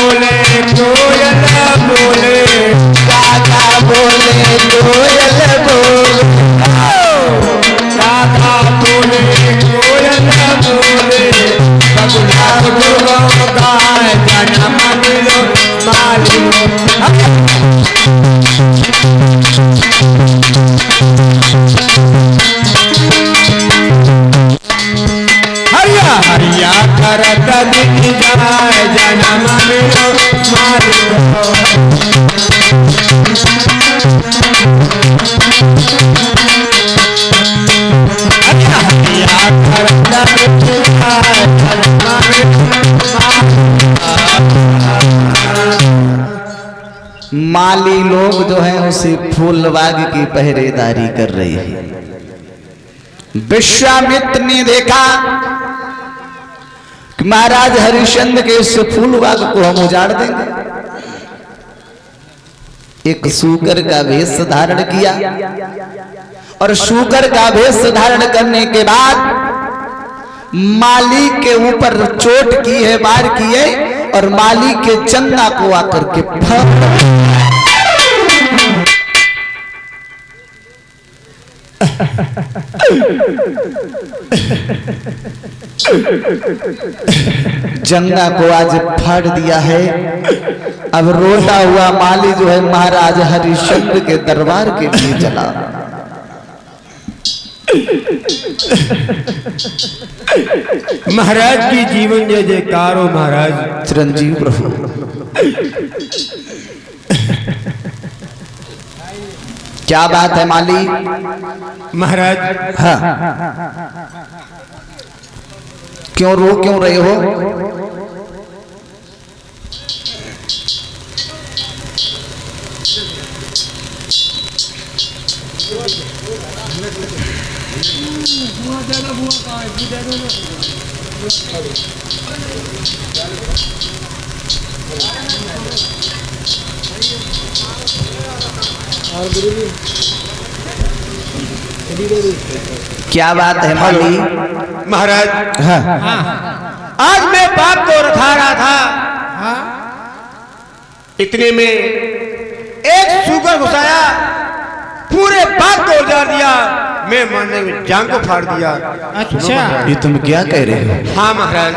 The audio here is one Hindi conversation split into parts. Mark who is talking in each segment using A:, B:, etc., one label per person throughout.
A: बोले कोयल बोले,
B: राधा बोले कोयल बोले,
A: राधा बोले कोयल बोले, बगुला गाय जन्म मिलो माली। हरिया हरिया करत दिख जाए जन्म मिलो माली। हरिया हरिया करत दिख जाए जन्म मिलो
B: माली लोग जो है उसे फूलबाग की पहरेदारी कर रहे हैं। विश्वामित्र ने देखा कि महाराज हरिश्चंद्र के इस फूलबाग को हम उजाड़ देंगे। एक शूकर का वेश धारण किया और शूकर का वेश धारण करने के बाद माली के ऊपर चोट की है, वार किए और माली के चंदा को आकर के फाड़ जंगा को आज फाड़ दिया है। अब रोता हुआ माली जो है महाराज हरिश्चंद्र के दरबार के लिए चला।
A: महाराज की जीवन जय जयकार हो महाराज।
B: चिरंजीव प्रभु। क्या बात है माली?
A: महाराज
B: हाँ, क्यों रो क्यों रहे हो? क्या बात है माली?
A: महाराज
B: हाँ,
A: आज मैं बाप को रखा रहा था, इतने में एक सुगर घुसाया, पूरे बाग को उजाड़ दिया। मैं मारने में जान को फाड़ दिया।
C: अच्छा,
B: ये तुम क्या कह रहे हो?
A: हाँ महाराज।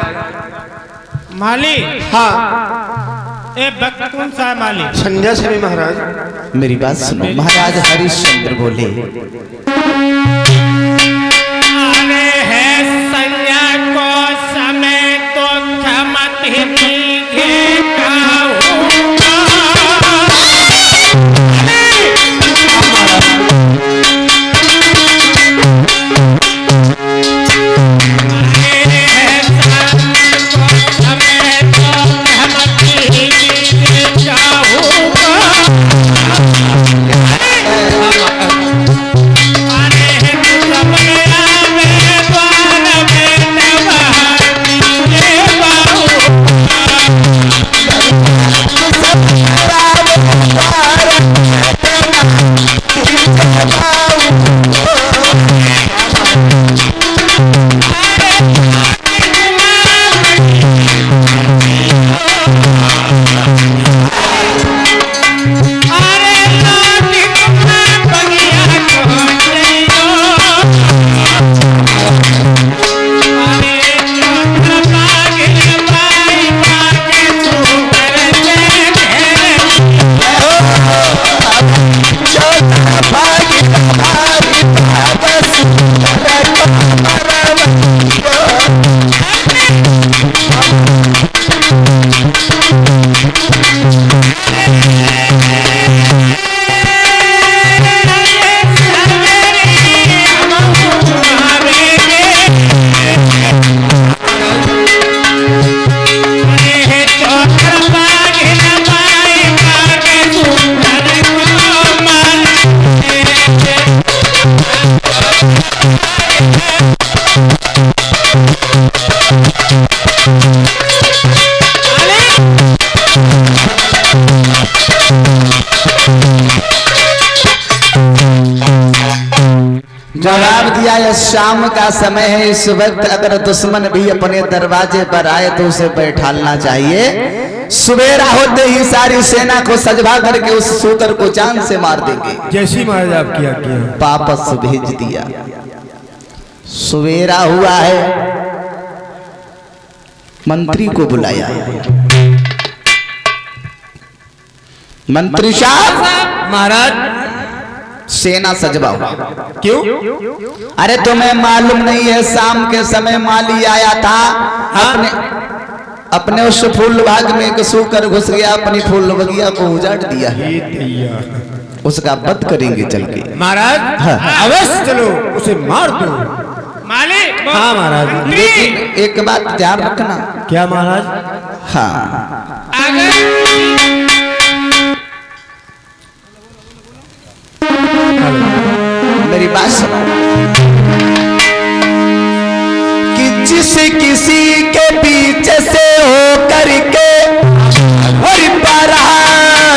C: माली
A: हाँ
C: ए वक्त कौन सा है माली?
A: संध्या समय महाराज।
B: मेरी बात सुनो। महाराज हरिश्चंद्र बोले,
C: अरे है संज्ञा को समय तो थमत ही मीठे का होगा।
B: जवाब दिया है शाम का समय है, इस वक्त अगर दुश्मन भी अपने दरवाजे पर आए तो उसे बैठालना चाहिए। सवेरा होते ही सारी सेना को सजवा करके उस शूकर को जान से मार देंगे।
A: जैसी महाराज आपकी आज्ञा।
B: वापस भेज दिया। सवेरा हुआ है, मंत्री को बुलाया। मंत्री साहब,
A: महाराज
B: सेना सजवाओ।
A: क्यों?
B: अरे तुम्हें मालूम नहीं है, शाम के समय माली आया था, अपने उस फूल बाग में एक सूकर घुस गया, अपनी फूल बगिया को उजाड़ दिया है। उसका वध करेंगे चल के।
A: महाराज
B: हाँ।
A: अवश्य चलो, उसे मार दो।
C: मालिक
A: हाँ महाराज।
B: लेकिन एक बात ध्यान रखना।
A: क्या महाराज?
B: हाँ,
C: अगर
B: मेरी बात सुनो कि जिस किसी के पीछे से हो करके और बाहर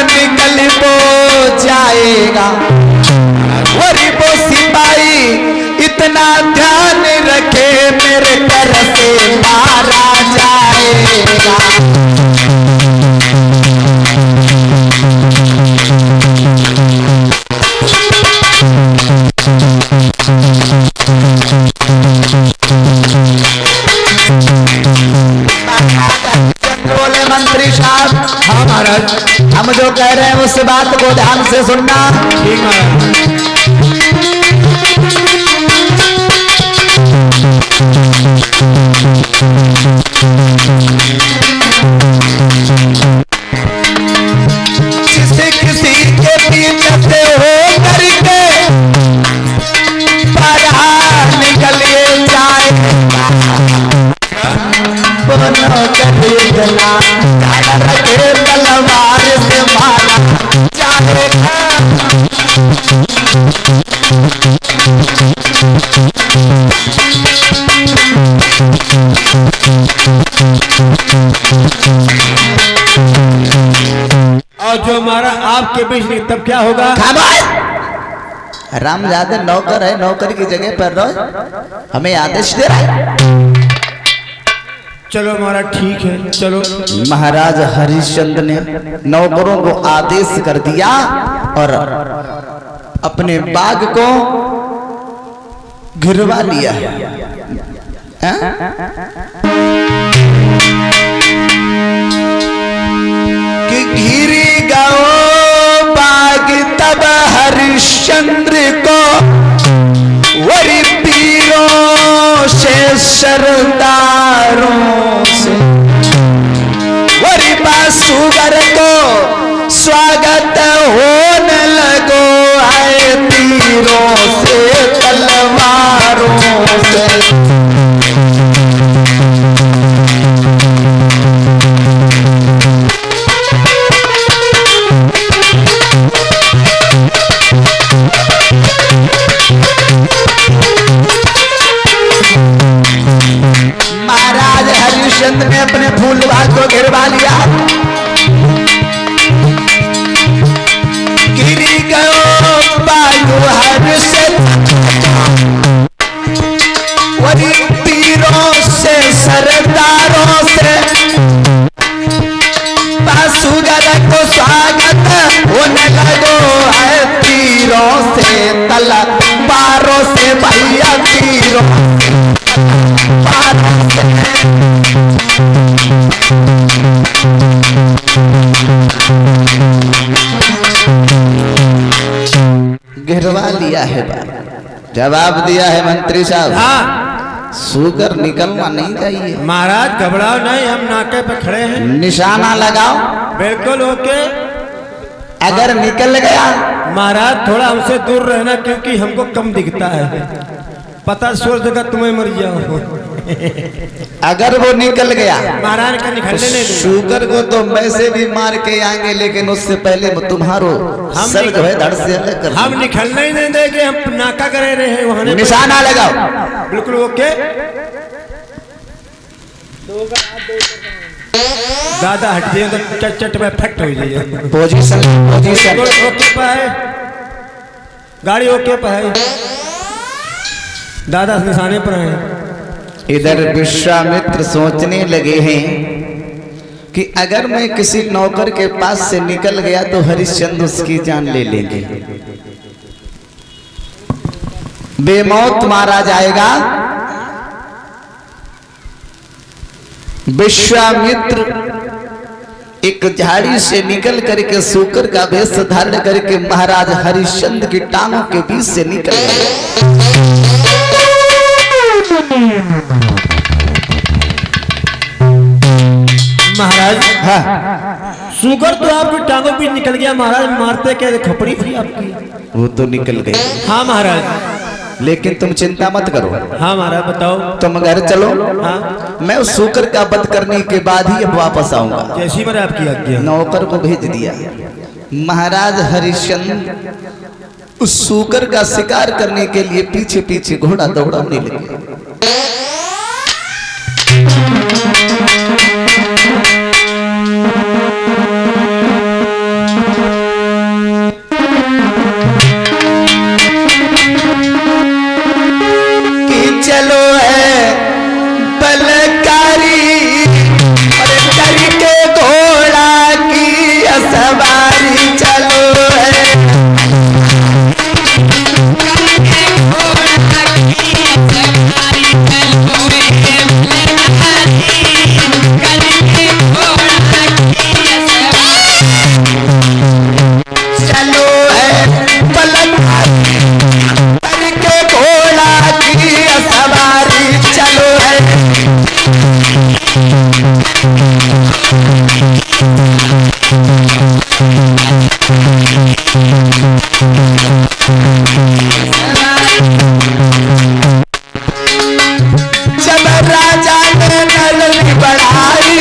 B: निकल वो जाएगा, और वो सिपाही इतना ध्यान रखे मेरे घर से मारा जाएगा। बोले मंत्री साहब।
A: हाँ महाराज।
B: हम जो कह रहे हैं उस बात को ध्यान से सुनना।
A: ठीक महाराज।
B: जिसे किसी के पीछे से हो करके बाहर निकलिए जाए, रखे तलवार से मारा जाएगा।
A: और जो हमारा आपके बीच में तब क्या होगा?
B: रामजादा नौकर है, नौकर की जगह पर रहो, हमें आदेश दे रहा है।
A: चलो महाराज ठीक है, चलो।
B: महाराज हरिश्चंद्र ने नौकरों को आदेश कर दिया और अपने बाग को घिरवा लिया। कि घिरी गओ बाग तब हरिश्चंद्र को, वरी पीरों से सरदारों से, वरी बासुगर को स्वागत होने लगो, आए तीरों से तलवारों से। महाराज हरिश्चंद्र ने अपने फूल बाग को घिरवा लिया। गिरी गयो बागु हरिश्चंद्र, वही पीरों से सरदारों से, बासुगर को स्वागत होने लगो, है तीरों से तलवारों से, भैया तीरों घिरवा लिया है। जवाब दिया है मंत्री साहब।
A: हाँ
B: सूकर निकलना नहीं चाहिए।
A: महाराज घबराओ नहीं, हम नाके पे खड़े हैं।
B: निशाना लगाओ।
A: बिल्कुल ओके।
B: अगर निकल गया
A: महाराज थोड़ा हमसे दूर रहना, क्योंकि हमको कम दिखता है। पता सोच देगा तुम्हें मर जाओ।
B: अगर वो निकल गया
A: महाराज का निकलने नहीं दूंगा।
B: शुगर को तो वैसे भी मार के आएंगे, लेकिन उससे पहले तुम्हारो सर जो है धड़ से अलग कर।
A: हम निकलने ही नहीं देंगे, हम नाका करे रहे हैं वहां।
B: निशाना लगाओ।
A: बिल्कुल ओके। दादा हट जाइए तो चट में फैक्ट हो जाइए।
B: पोजीशन
A: ओके पे है, गाड़ी ओके पे है। दादा निशाने पर हैं।
B: इधर विश्वामित्र सोचने लगे हैं कि अगर मैं किसी नौकर के पास से निकल गया तो हरिश्चंद्र उसकी जान ले लेंगे, बेमौत मारा जाएगा। विश्वामित्र एक झाड़ी से निकल करके सूकर का वेश धारण करके महाराज हरिश्चंद्र की टांगों के बीच से निकल गए।
A: महाराज
B: हाँ,
A: सुगर तो आपकी टांगों पे निकल गया महाराज, मारते क्या खपड़ी थी आपकी।
B: वो तो निकल गई,
A: हाँ महाराज,
B: लेकिन तुम चिंता मत करो।
A: हाँ महाराज बताओ।
B: तुम घर चलो,
A: हाँ
B: मैं उस सूकर का वध करने के बाद ही अब वापस आऊंगा।
A: जैसी मैंने आपकी आज्ञा।
B: नौकर को भेज दिया। महाराज हरिश्चंद्र उस सूकर का शिकार करने के लिए पीछे पीछे घोड़ा दौड़ाने लगे। चलो है बलकारी करके घोड़ा की सवारी, चलो है चलो है बलकारी करके घोड़ा की सवारी, चलो है जब राजा ने नलनी बढ़ाई,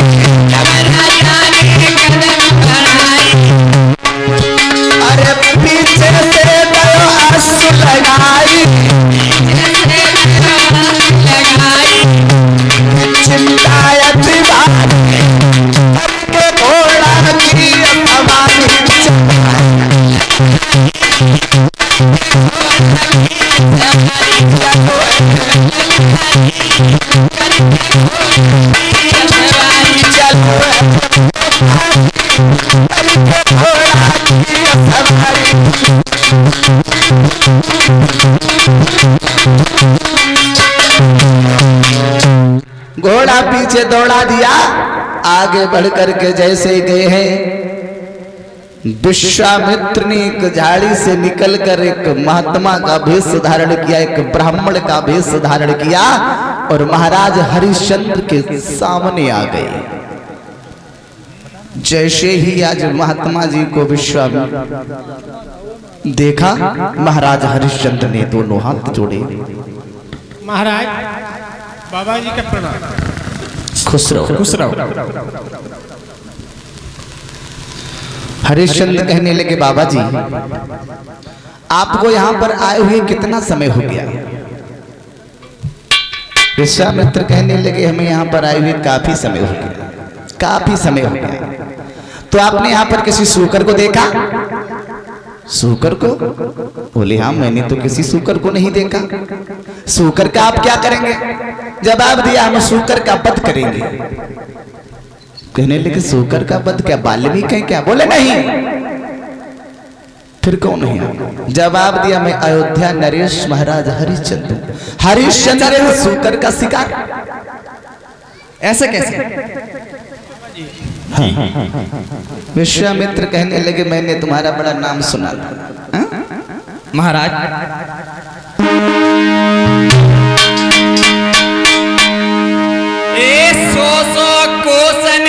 B: अरे पीछे से गयो आंसू लगाई, चिंतायत के घोड़ा की सवारी, घोड़ा पीछे दौड़ा दिया। आगे बढ़ करके जैसे गए हैं, विश्वामित्र ने एक झाड़ी से निकलकर एक महात्मा का वेश धारण किया, एक ब्राह्मण का वेश धारण किया और महाराज हरिश्चंद्र के सामने आ गए। जैसे ही आज महात्मा जी को विश्वामित्र देखा, महाराज हरिश्चंद्र ने दोनों हाथ जोड़े।
C: महाराज बाबा जी का प्रणाम।
B: खुश रहो,
C: खुश रहो।
B: हरिश्चंद्र कहने लगे, बाबा जी आपको यहाँ पर आए हुए कितना समय हो गया? विश्वामित्र कहने लगे, हमें यहाँ पर आए हुए काफी समय हो गया, काफी समय हो गया। तो आपने यहाँ पर किसी सूकर को देखा? सूकर को? बोले हाँ, मैंने तो किसी सूकर को नहीं देखा। सूकर का आप क्या करेंगे? जवाब दिया, हम सूकर का वध करेंगे। कहने लगे, सूकर का वध क्या वाल्मीकि हैं क्या? बोले नहीं। फिर कौन है? जवाब दिया, मैं अयोध्या नरेश महाराज हरिश्चंद्र। हरिश्चंद्र है सूकर का शिकार? ऐसे कैसे? हाँ। विश्वामित्र कहने लगे, मैंने तुम्हारा बड़ा नाम सुना था
D: महाराज। सो कोसन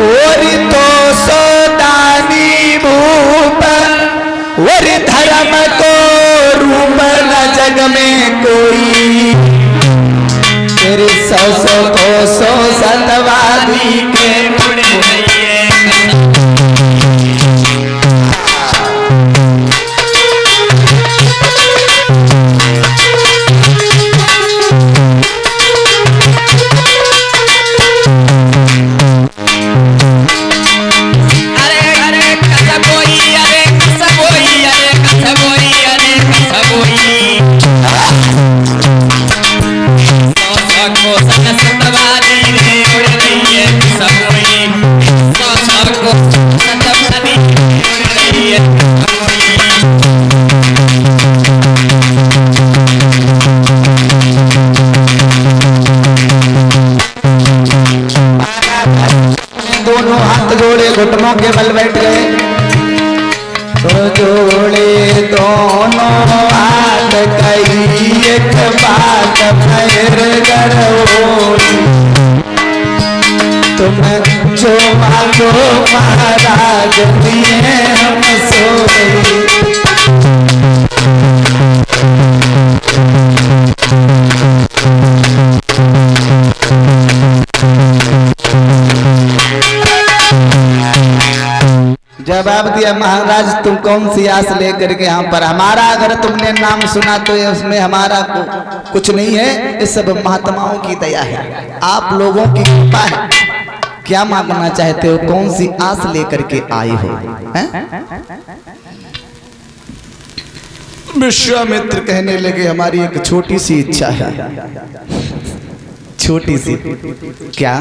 B: और तो सोदानी भूप और धर्म को रूप न जग में कोई, तेरे सौ को सतवादी के
D: अरे कसबोई, अरे कसबोई, अरे कसबोई, अरे कसबोई।
B: जोड़े घुटनों के बल बैठ गए। तो जोड़े दोनों हाथ कही एक बात भैर गरोड़ी, तुम जो मांगो महाराज दिए हम सोई। जवाब दिया महाराज तुम कौन सी आस लेकर के यहाँ पर, हमारा अगर तुमने नाम सुना तो ये उसमें हमारा कुछ नहीं है, ये सब महात्माओं की दया है, आप लोगों की कृपा है। क्या मांगना चाहते हो, कौन सी आस लेकर के आई हो? विश्वामित्र कहने लगे हमारी एक छोटी सी इच्छा है। छोटी सी क्या?